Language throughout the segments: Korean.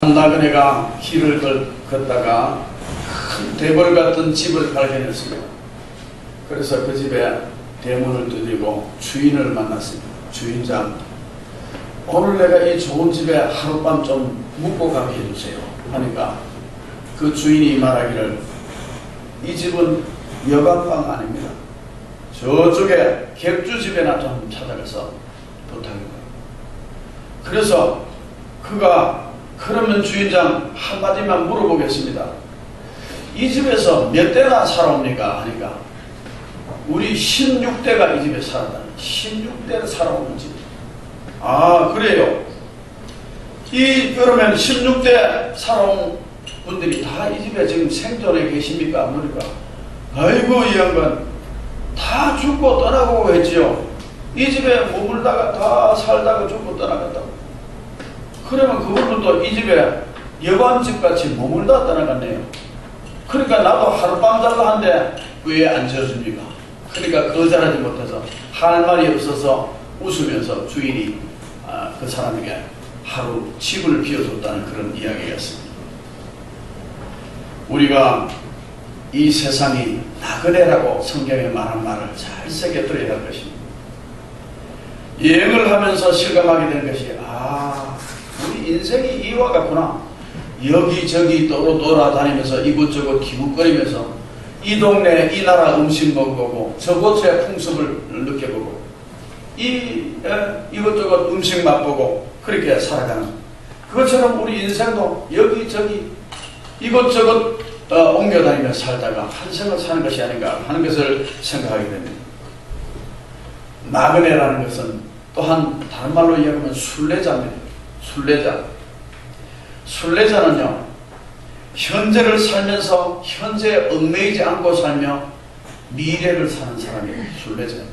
나그네가 길을 걷다가 큰 대벌 같은 집을 발견했습니다. 그래서 그 집에 대문을 두드리고 주인을 만났습니다. 주인장, 오늘 내가 이 좋은 집에 하룻밤 좀 묵고 가게 해주세요 하니까 그 주인이 말하기를, 이 집은 여간방 아닙니다. 저쪽에 객주집에나 좀 찾아가서 부탁합니다. 그래서 그가, 그러면 주인장 한마디만 물어보겠습니다. 이 집에서 몇 대나 살아옵니까? 하니까 우리 16대가 이 집에 살았다니. 16대를 살아오는 집. 아, 그래요? 그러면 16대 살아온 분들이 다 이 집에 지금 생존해 계십니까? 그러니까 아이고 이 양반 다 죽고 떠나고 했지요. 이 집에 머물다가 다 살다가 죽고 떠나갔다고. 그러면 그분들도 이 집에 여관집같이 머물다 떠나갔네요. 그러니까 나도 하룻밤 잘라 한데 왜 안 지어줍니까? 그러니까 거절하지 못해서 할 말이 없어서 웃으면서 주인이 그 사람에게 하루 집을 비워줬다는 그런 이야기였습니다. 우리가 이 세상이 나그네라고 성경에 말한 말을 잘 새겨들어야 할 것입니다. 여행을 하면서 실감하게 되는 것이, 우리 인생이 이와 같구나. 여기저기 돌아다니면서 이곳저곳 기웃거리면서 이 동네 이 나라 음식 먹어보고 저곳의 풍습을 느껴보고 이것저것 음식 맛보고 그렇게 살아가는, 그것처럼 우리 인생도 여기저기 이것저것 옮겨다니며 살다가 한 생을 사는 것이 아닌가 하는 것을 생각하게 됩니다. 나그네라는 것은 또한 다른 말로 이야기하면 순례자입니다. 순례자는요, 현재를 살면서 현재에 얽매이지 않고 살며 미래를 사는 사람이 순례자입니다.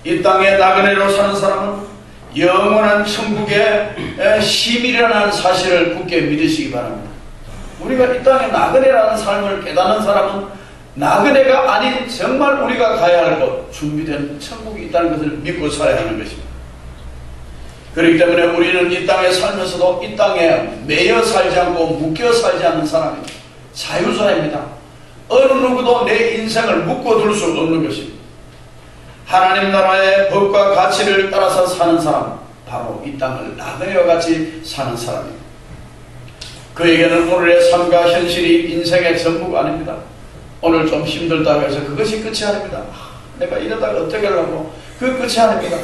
이 땅에 나그네로 사는 사람은 영원한 천국의 시민이라는 사실을 굳게 믿으시기 바랍니다. 우리가 이 땅에 나그네라는 삶을 깨닫는 사람은 나그네가 아닌 정말 우리가 가야 할 곳, 준비된 천국이 있다는 것을 믿고 살아야 하는 것입니다. 그렇기 때문에 우리는 이 땅에 살면서도 이 땅에 매여 살지 않고 묶여 살지 않는 사람입니다. 자유자입니다. 어느 누구도 내 인생을 묶어둘 수 없는 것입니다. 하나님 나라의 법과 가치를 따라서 사는 사람, 바로 이 땅을 나그네와 같이 사는 사람입니다. 그에게는 오늘의 삶과 현실이 인생의 전부가 아닙니다. 오늘 좀 힘들다고 해서 그것이 끝이 아닙니다. 내가 이러다가 어떻게 하려고, 그 끝이 아닙니다.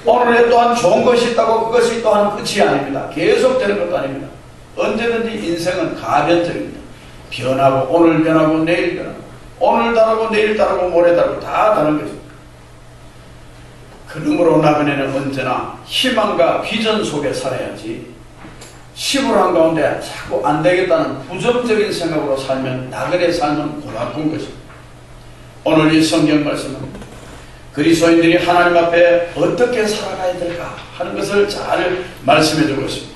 오늘에 또한 좋은 것이 있다고 그것이 또한 끝이 아닙니다. 계속되는 것도 아닙니다. 언제든지 인생은 가변적입니다. 변하고, 오늘 변하고 내일 변하고, 오늘 다르고 내일 다르고 모레 다르고 다 다른 것입니다. 그러므로 나그네는 언제나 희망과 비전 속에 살아야지, 시부한 가운데 자꾸 안 되겠다는 부정적인 생각으로 살면 나그네 삶은 고달픈 것입니다. 오늘 이 성경 말씀은 그리스도인들이 하나님 앞에 어떻게 살아가야 될까 하는 것을 잘 말씀해 주고 있습니다.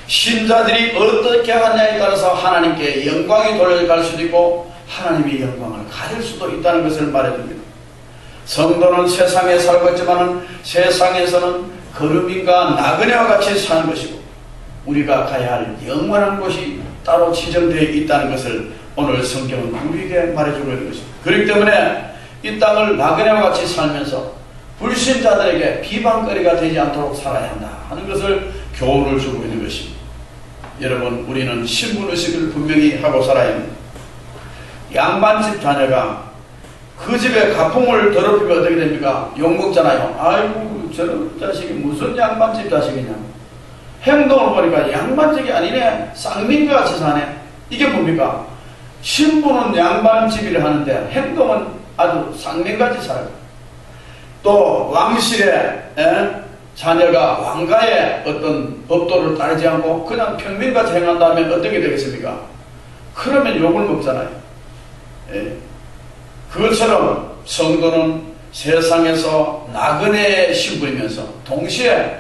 신자들이 어떻게 하냐에 따라서 하나님께 영광이 돌려갈 수도 있고 하나님이 영광을 가질 수도 있다는 것을 말해줍니다. 성도는 세상에 살고 있지만 세상에서는 거름인과 나그네와 같이 사는 것이고 우리가 가야 할 영원한 곳이 따로 지정되어 있다는 것을 오늘 성경은 우리에게 말해주고 있는 것입니다. 그렇기 때문에 이 땅을 나그네와 같이 살면서 불신자들에게 비방거리가 되지 않도록 살아야 한다 하는 것을 교훈을 주고 있는 것입니다. 여러분, 우리는 신분의식을 분명히 하고 살아야 합니다. 양반집 자녀가 그 집에 가풍을 더럽히면 어떻게 됩니까? 욕먹잖아요. 아이고 저런 자식이 무슨 양반집 자식이냐. 행동을 보니까 양반집이 아니네, 쌍민같이 사네. 이게 뭡니까? 신분은 양반집이라 하는데 행동은 아주 쌍민같이 살아요. 또 왕실의 자녀가 왕가의 어떤 법도를 따르지 않고 그냥 평민같이 행한다면 어떻게 되겠습니까? 그러면 욕을 먹잖아요. 그것처럼 성도는 세상에서 나그네의 신분이면서 동시에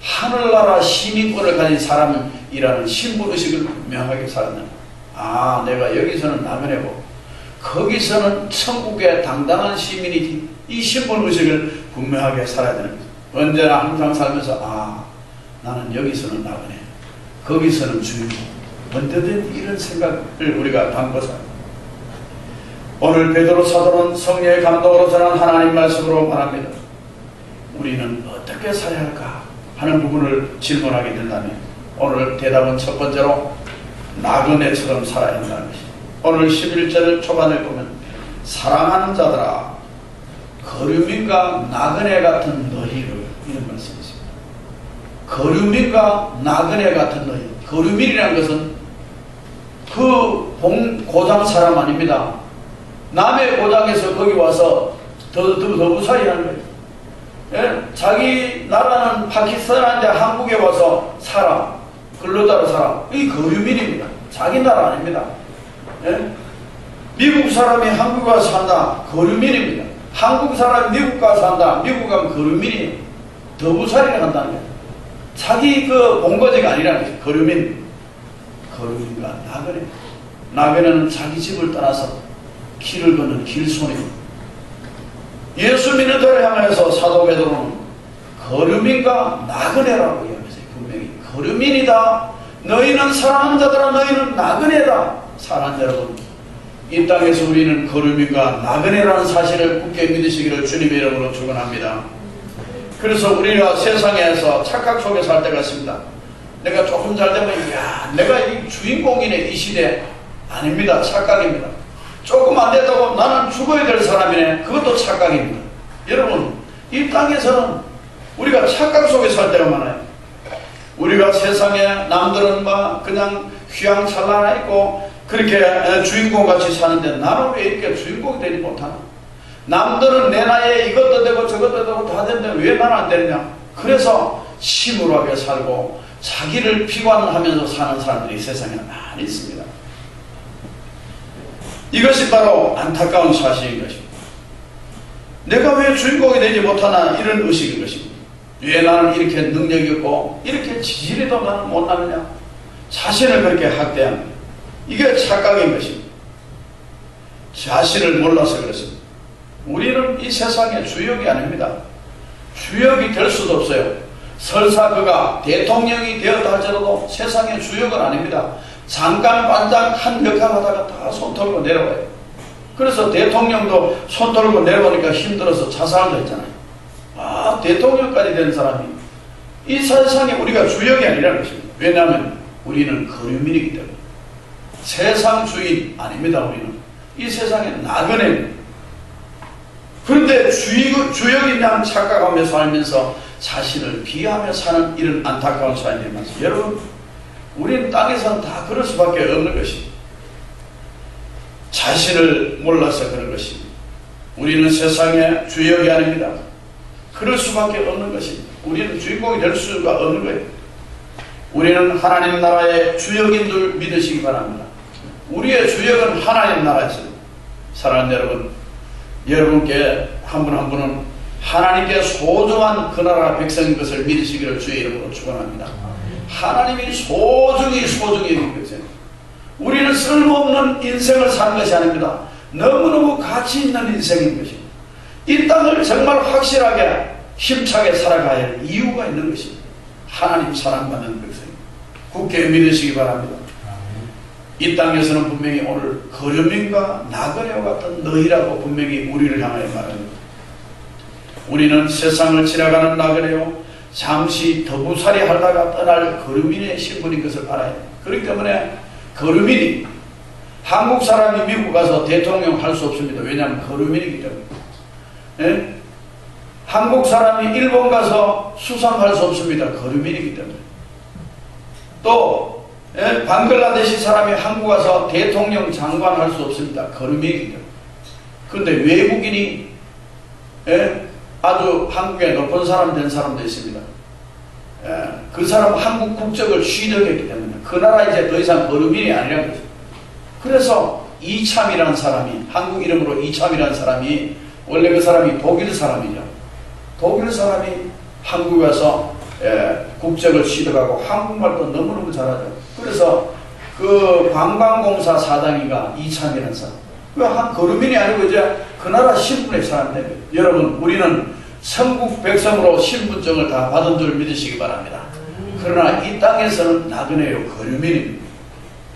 하늘나라 시민권을 가진 사람이라는 신분의식을 분명하게 살았는, 내가 여기서는 나그네고 거기서는 천국의 당당한 시민이지, 이 신분의식을 분명하게 살아야 되는 거죠. 언제나 항상 살면서 나는 여기서는 나그네, 거기서는 주인공. 언제든 이런 생각을 우리가 담고서 오늘 베드로 사도는 성령의 감동으로 전한 하나님 말씀으로 말합니다. 우리는 어떻게 살아야 할까 하는 부분을 질문하게 된다면 오늘 대답은 첫 번째로 나그네처럼 살아야 한다는 것입니다. 오늘 11절 초반을 보면 사랑하는 자들아 거류민과 나그네 같은 너희를 이런 말씀이 있습니다. 거류민과 나그네 같은 너희. 거류민이라는 것은 그 고장 사람 아닙니다. 남의 고장에서 거기 와서 더부살이 하는 거예요. 예? 자기 나라는 파키스탄인데 한국에 와서 살아. 근로자로 살아. 이 거류민입니다. 자기 나라 아닙니다. 예? 미국 사람이 한국에 와서 산다. 거류민입니다. 한국 사람이 미국 가서 산다. 미국 가면 거류민이에요. 더부살이를 한다는 거예요. 자기 그 본거지가 아니라는 거죠. 거류민. 거류민과 나그네. 나그네는 자기 집을 떠나서 길을 걷는 길손입니다. 예수 믿는 자를 향해서 사도 베드로는 거류민과 나그네라고 이야기했어요. 분명히 거류민이다. 너희는 사랑하는 자들아 너희는 나그네다. 사랑하는 여러분, 이 땅에서 우리는 거류민과 나그네라는 사실을 굳게 믿으시기를 주님의 이름으로 축원합니다. 그래서 우리가 세상에서 착각 속에 살 때가 있습니다. 내가 조금 잘 되면 야 내가 이 주인공이네 이 시대. 아닙니다. 착각입니다. 조금 안 됐다고 나는 죽어야 될 사람이네. 그것도 착각입니다. 여러분, 이 땅에서는 우리가 착각 속에 살 때가 많아요. 우리가 세상에 남들은 막 그냥 휘황찬란하 있고 그렇게 주인공같이 사는데 나는 왜 이렇게 주인공이 되지 못하나? 남들은 내 나이에 이것도 되고 저것도 되고 다 되는데 왜 나는 안 되느냐? 그래서 시무하게 살고 자기를 비관하면서 사는 사람들이 세상에 많이 있습니다. 이것이 바로 안타까운 사실인 것입니다. 내가 왜 주인공이 되지 못하나 이런 의식인 것입니다. 왜 나는 이렇게 능력이 없고 이렇게 지질이도 나는 못하느냐. 자신을 그렇게 학대합니다. 이게 착각인 것입니다. 자신을 몰라서 그렇습니다. 우리는 이 세상의 주역이 아닙니다. 주역이 될 수도 없어요. 설사 그가 대통령이 되었다 할지라도 세상의 주역은 아닙니다. 잠깐 반장 한 역할 하다가 다 손 털고 내려와요. 그래서 대통령도 손 털고 내려오니까 힘들어서 자살도 했잖아요. 아, 대통령까지 된 사람이 이 세상에 우리가 주역이 아니라는 것입니다. 왜냐하면 우리는 거류민이기 때문에. 세상 주인 아닙니다. 우리는 이 세상에 나그네입니다. 그런데 주역인 양 착각하며 살면서 자신을 비하하며 사는 이런 안타까운 사람들이 많습니다. 여러분, 우리는 땅에서는 다 그럴 수밖에 없는 것입니다. 자신을 몰라서 그런 것입니다. 우리는 세상의 주역이 아닙니다. 그럴 수밖에 없는 것입니다. 우리는 주인공이 될 수가 없는 거예요. 우리는 하나님 나라의 주역인 줄 믿으시기 바랍니다. 우리의 주역은 하나님 나라였습니다. 사랑하는 여러분, 여러분께 한 분 한 분은 하나님께 소중한 그 나라 백성인 것을 믿으시기를 주의 이름으로 축원합니다. 하나님이 소중히 여긴 것이에요. 우리는 쓸모없는 인생을 사는 것이 아닙니다. 너무너무 가치 있는 인생인 것입니다. 이 땅을 정말 확실하게 힘차게 살아가야 할 이유가 있는 것입니다. 하나님 사랑받는 백성입니다. 굳게 믿으시기 바랍니다. 이 땅에서는 분명히 오늘 거류민과 나그네와 같은 너희라고 분명히 우리를 향하여 말합니다. 우리는 세상을 지나가는 나그네요, 잠시 더부살이 하다가 떠날 거류민의 신분인 것을 알아야 해요. 그렇기 때문에 거류민이, 한국 사람이 미국 가서 대통령 할 수 없습니다. 왜냐하면 거류민이기 때문에. 예? 한국 사람이 일본 가서 수상할 수 없습니다. 거류민이기 때문에. 또 방글라데시 사람이 한국 가서 대통령 장관 할 수 없습니다. 거류민이기 때문에. 그런데 외국인이 아주 한국에 높은 사람 된 사람도 있습니다. 그 사람은 한국 국적을 취득했기 때문에 그 나라 이제 더 이상 거류민이 아니라는 거죠. 그래서 이참이라는 사람이, 한국 이름으로 이참이라는 사람이, 원래 그 사람이 독일 사람이죠. 독일 사람이 한국에 와서 국적을 취득하고 한국말도 너무너무 잘하죠. 그래서 그 관광공사 사장이가 이참이라는 사람. 그 한 거류민이 아니고 이제 그 나라 신분의 사람인데, 여러분, 우리는 천국 백성으로 신분증을 다 받은 줄 믿으시기 바랍니다. 그러나 이 땅에서는 나그네요, 거류민입니다.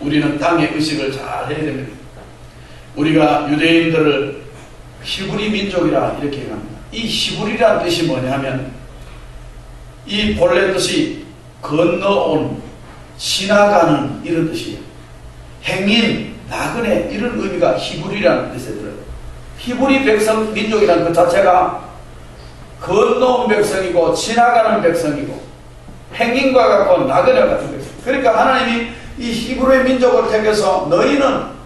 우리는 땅의 의식을 잘 해야 됩니다. 우리가 유대인들을 히브리 민족이라 이렇게 얘기합니다. 이 히브리라는 뜻이 뭐냐면 이 본래 뜻이 건너온, 지나가는 이런 뜻이에요. 행인, 나그네 이런 의미가 히브리라는 뜻에 들어요. 히브리 백성 민족이라는 것 자체가 건너온 백성이고 지나가는 백성이고 행인과 같고 나그네 같은 백성. 그러니까 하나님이 이 히브리의 민족을 택해서 너희는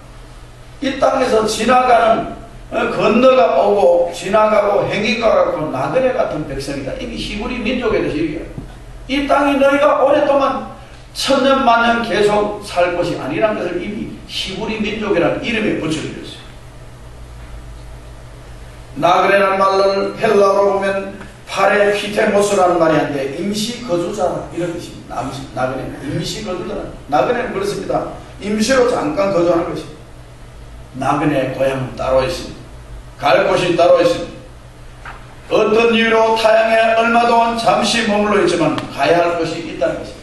이 땅에서 지나가는 건너가 오고 지나가고 행인과 같고 나그네 같은 백성이다. 이미 히브리 민족에 대해서 얘기해요. 이 땅이 너희가 오랫동안 천년 만년 계속 살 것이 아니라는 것을 이미 히브리 민족이라는 이름에 붙여주셨어요. 나그네라는 말을 헬라어로 보면 파레 휘테모스라는 말이 한데 임시 거주자 이런 뜻입니다. 나그네는 임시 거주자. 나그네는 그렇습니다. 임시로 잠깐 거주하는 것입니다. 나그네의 고향은 따로 있습니다. 갈 곳이 따로 있습니다. 어떤 이유로 타향에 얼마 동안 잠시 머물러 있지만 가야 할 곳이 있다는 것입니다.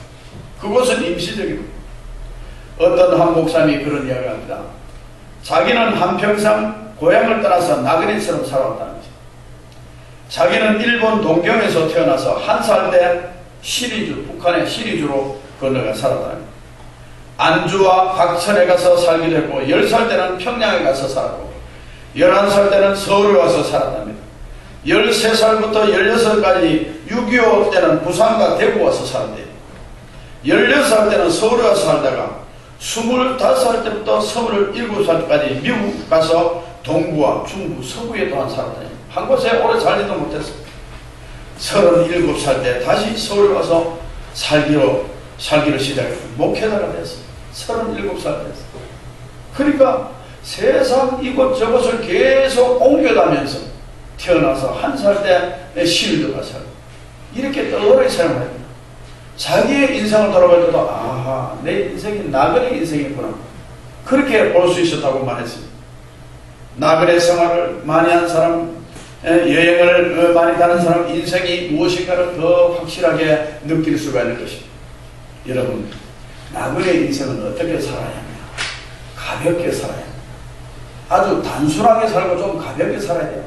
그곳은 임시적입니다. 어떤 한 목사님이 그런 이야기를 합니다. 자기는 한평생 고향을 떠나서 나그네처럼 살아왔다는 것입니다. 자기는 일본 동경에서 태어나서 1살 때 시리주, 북한의 시리주로 건너가 살았다는 것입니다. 안주와 박천에 가서 살기도 했고 10살 때는 평양에 가서 살았고 11살 때는 서울에 와서 살았답니다. 13살부터 16살까지 6.25 때는 부산과 대구 와서 살았대요. 16살 때는 서울에 와서 살다가 25살 때부터 27살까지 미국 가서 동부와 중부, 서부에 또한 살았다니 한 곳에 오래 살지도 못했어요. 37살 때 다시 서울에 와서 살기로 시작했고 목회자가 됐어요. 37살 됐어요. 그러니까 세상 이곳저곳을 계속 옮겨다면서 태어나서 1살 때 시위도 가서 이렇게 오래 생활을 합니다. 자기의 인생을 돌아볼 때도 아하, 내 인생이 나그네 인생이구나 그렇게 볼 수 있었다고 말했습니다. 나그네 생활을 많이 한 사람, 여행을 많이 가는 사람 인생이 무엇인가를 더 확실하게 느낄 수가 있는 것입니다. 여러분, 나그네 인생은 어떻게 살아야 합니까? 가볍게 살아야 합니다. 아주 단순하게 살고 좀 가볍게 살아야 돼요.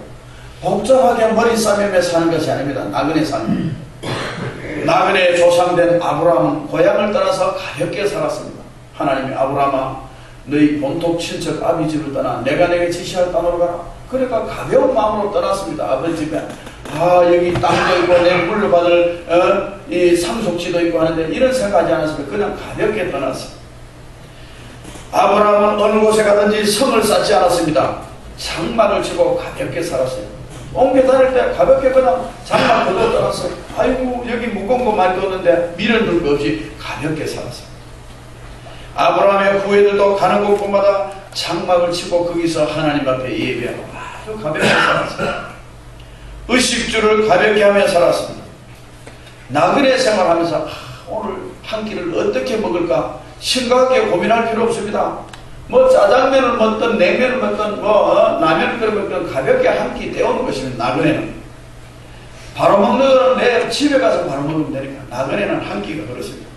복잡하게 머리 싸매며 사는 것이 아닙니다. 나그네 삶. 나그네의 조상된 아브라함은 고향을 떠나서 가볍게 살았습니다. 하나님이 아브라함아 너희 본토 친척 아비 집을 떠나 내가 내게 지시할 땅으로 가라. 그러니까 가벼운 마음으로 떠났습니다. 아버지 집에 여기 땅도 있고 내 물려받을 이 상속지도 있고 하는데 이런 생각하지 않았습니다. 그냥 가볍게 떠났습니다. 아브라함은 어느 곳에 가든지 성을 쌓지 않았습니다. 장막을 치고 가볍게 살았어요. 옮겨 다닐 때 가볍게 그냥 장막 걷어 떠났어요. 아이고 여기 무거운 거 많이 뒀는데 밀어둘 거 없이 가볍게 살았어요. 아브라함의 후예들도 가는 곳곳마다 장막을 치고 거기서 하나님 앞에 예배하고 아주 가볍게 살았어요. 의식주를 가볍게 하며 살았습니다. 나그네 생활하면서 오늘 한 끼를 어떻게 먹을까 심각하게 고민할 필요 없습니다. 뭐 짜장면을 먹든 냉면을 먹든 라면을 끓여 먹든 가볍게 한 끼 때우는 것입니다. 나그네는 바로 먹는 거는 내 집에 가서 바로 먹으면 되니까 나그네는 한 끼가 그렇습니다.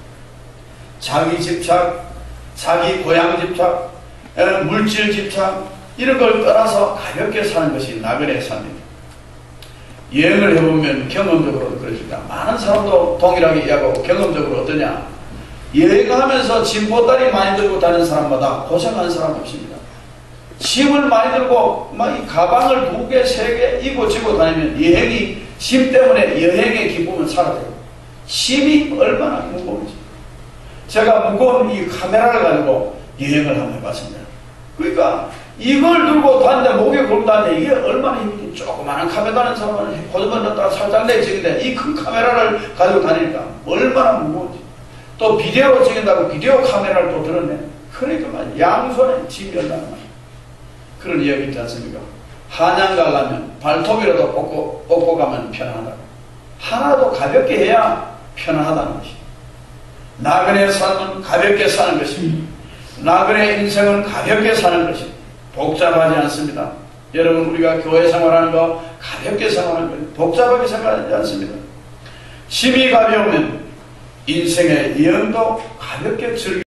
자기 집착, 자기 고향 집착, 물질 집착 이런 걸 떠나서 가볍게 사는 것이 나그네의 삶입니다. 여행을 해보면 경험적으로 그렇습니다. 많은 사람도 동일하게 이야기하고 경험적으로 어떠냐, 여행하면서 짐 보따리 많이 들고 다니는 사람마다 고생하는 사람 없습니다. 짐을 많이 들고 막 이 가방을 2개, 3개 이고지고 다니면 여행이 짐 때문에 여행의 기쁨은 사라져요. 짐이 얼마나 무거운지. 제가 무거운 이 카메라를 가지고 여행을 한번 해봤습니다. 그러니까 이걸 들고 다니는데 목에 걸고 다니는데 이게 얼마나 힘든지. 조그마한 카메라 다니는 사람은 보드만 넣다가 살짝 내찍는데 이 큰 카메라를 가지고 다니니까 얼마나 무거운지. 또 비디오 찍는다고 비디오 카메라를 또 들었네. 그러니까 양손에 짐이 얼마나 많아요. 그런 이야기 있지 않습니까? 한양 가려면 발톱이라도 꽂고 가면 편하다. 하나도 가볍게 해야 편안하다는 것이. 나그네의 삶은 가볍게 사는 것입니다. 나그네의 인생은 가볍게 사는 것입니다. 복잡하지 않습니다. 여러분, 우리가 교회 생활하는 거 가볍게 생활하는 거예요. 복잡하게 생활하지 않습니다. 짐이 가벼우면 인생의 여행도 가볍게 즐기